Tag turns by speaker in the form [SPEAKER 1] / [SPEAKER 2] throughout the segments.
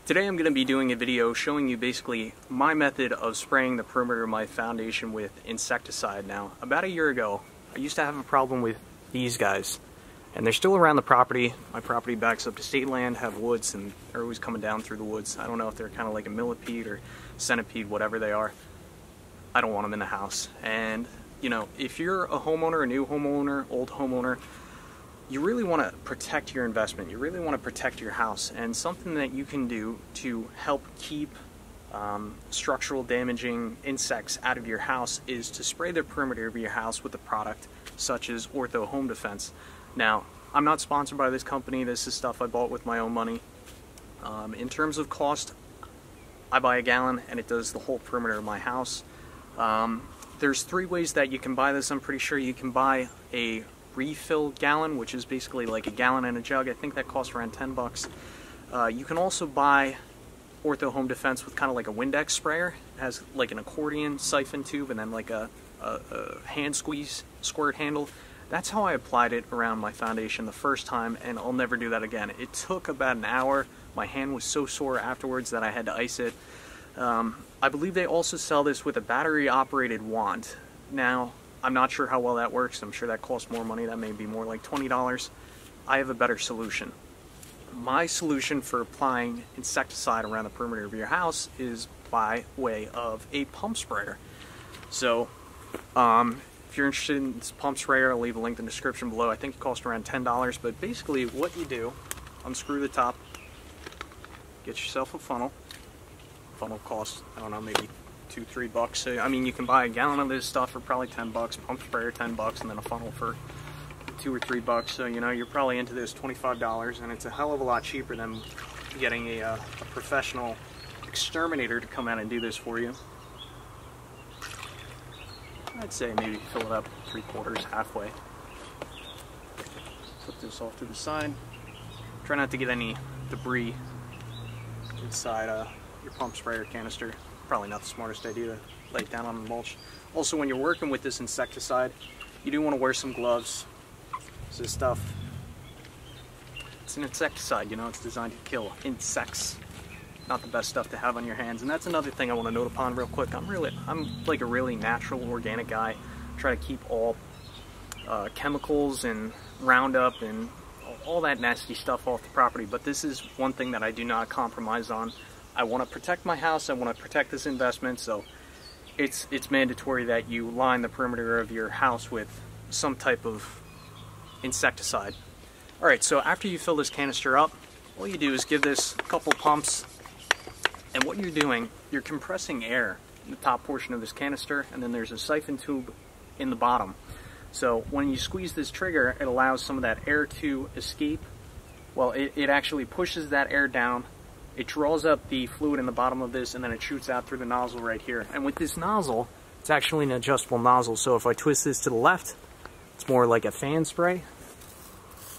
[SPEAKER 1] Today I'm going to be doing a video showing you basically my method of spraying the perimeter of my foundation with insecticide. Now, about a year ago, I used to have a problem with these guys, and they're still around the property. My property backs up to state land, have woods, and they're always coming down through the woods. I don't know if they're kind of like a millipede or centipede, whatever they are. I don't want them in the house. And, you know, if you're a homeowner, a new homeowner, old homeowner, you really want to protect your investment. You really want to protect your house. And something that you can do to help keep structural damaging insects out of your house is to spray the perimeter of your house with a product such as Ortho Home Defense. Now, I'm not sponsored by this company. This is stuff I bought with my own money. In terms of cost, I buy a gallon and it does the whole perimeter of my house. There's three ways that you can buy this. I'm pretty sure you can buy a refill gallon, which is basically like a gallon in a jug. I think that costs around 10 bucks. You can also buy Ortho Home Defense with kind of like a Windex sprayer. It has like an accordion siphon tube and then like a hand squeeze squirt handle. That's how I applied it around my foundation the first time, and I'll never do that again. It took about an hour. My hand was so sore afterwards that I had to ice it. I believe they also sell this with a battery operated wand. Now, I'm not sure how well that works. I'm sure that costs more money. That may be more like $20. I have a better solution. My solution for applying insecticide around the perimeter of your house is by way of a pump sprayer. So, if you're interested in this pump sprayer, I'll leave a link in the description below. I think it costs around $10, but basically what you do, unscrew the top, get yourself a funnel. Funnel costs, I don't know, maybe $2-3 bucks. So, I mean, you can buy a gallon of this stuff for probably 10 bucks, pump sprayer 10 bucks, and then a funnel for $2 or $3 bucks. So, you know, you're probably into this $25, and it's a hell of a lot cheaper than getting a professional exterminator to come out and do this for you. I'd say maybe fill it up 3/4, halfway. Flip this off to the side. Try not to get any debris inside your pump sprayer canister. Probably not the smartest idea to lay it down on the mulch. Also, when you're working with this insecticide, you do want to wear some gloves. This stuff, it's an insecticide, you know, it's designed to kill insects. Not the best stuff to have on your hands. And that's another thing I want to note upon real quick. I'm like a really natural, organic guy. I try to keep all chemicals and Roundup and all that nasty stuff off the property. But this is one thing that I do not compromise on. I want to protect my house. I want to protect this investment. So it's mandatory that you line the perimeter of your house with some type of insecticide. All right. So after you fill this canister up, all you do is give this a couple pumps. And what you're doing, you're compressing air in the top portion of this canister, and then there's a siphon tube in the bottom. So when you squeeze this trigger, it allows some of that air to escape. Well, it actually pushes that air down. It draws up the fluid in the bottom of this, and then it shoots out through the nozzle right here. And with this nozzle, it's actually an adjustable nozzle. So if I twist this to the left, it's more like a fan spray.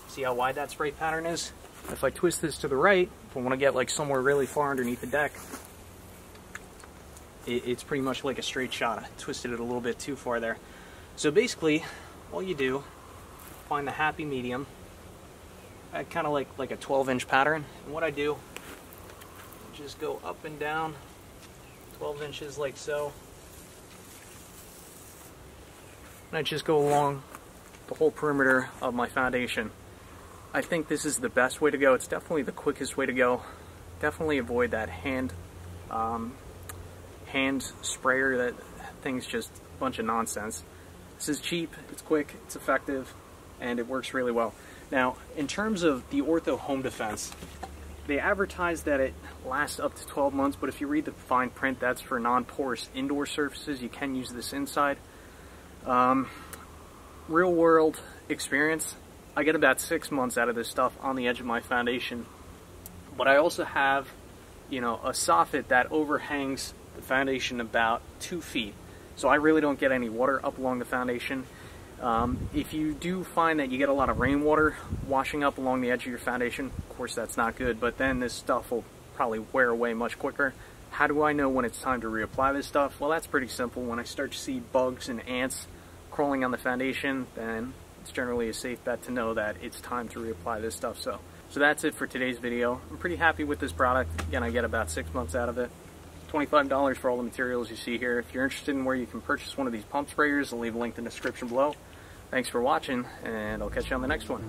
[SPEAKER 1] See how wide that spray pattern is? If I twist this to the right, if I want to get like somewhere really far underneath the deck, it's pretty much like a straight shot. I twisted it a little bit too far there. So basically, all you do, find the happy medium. I kind of like a 12-inch pattern. And what I do, just go up and down 12 inches like so. And I just go along the whole perimeter of my foundation. I think this is the best way to go. It's definitely the quickest way to go. Definitely avoid that hand sprayer. That thing's just a bunch of nonsense. This is cheap, it's quick, it's effective, and it works really well. Now, in terms of the Ortho Home Defense, they advertise that it lasts up to 12 months, but if you read the fine print, that's for non-porous indoor surfaces. You can use this inside. Real world experience, I get about 6 months out of this stuff on the edge of my foundation. But I also have, you know, a soffit that overhangs the foundation about 2 feet. So I really don't get any water up along the foundation. If you do find that you get a lot of rainwater washing up along the edge of your foundation, of course that's not good, but then this stuff will probably wear away much quicker. How do I know when it's time to reapply this stuff? Well, that's pretty simple. When I start to see bugs and ants crawling on the foundation, then it's generally a safe bet to know that it's time to reapply this stuff. So So that's it for today's video. I'm pretty happy with this product. Again, I get about 6 months out of it. $25 for all the materials you see here. If you're interested in where you can purchase one of these pump sprayers, I'll leave a link in the description below. Thanks for watching, and I'll catch you on the next one.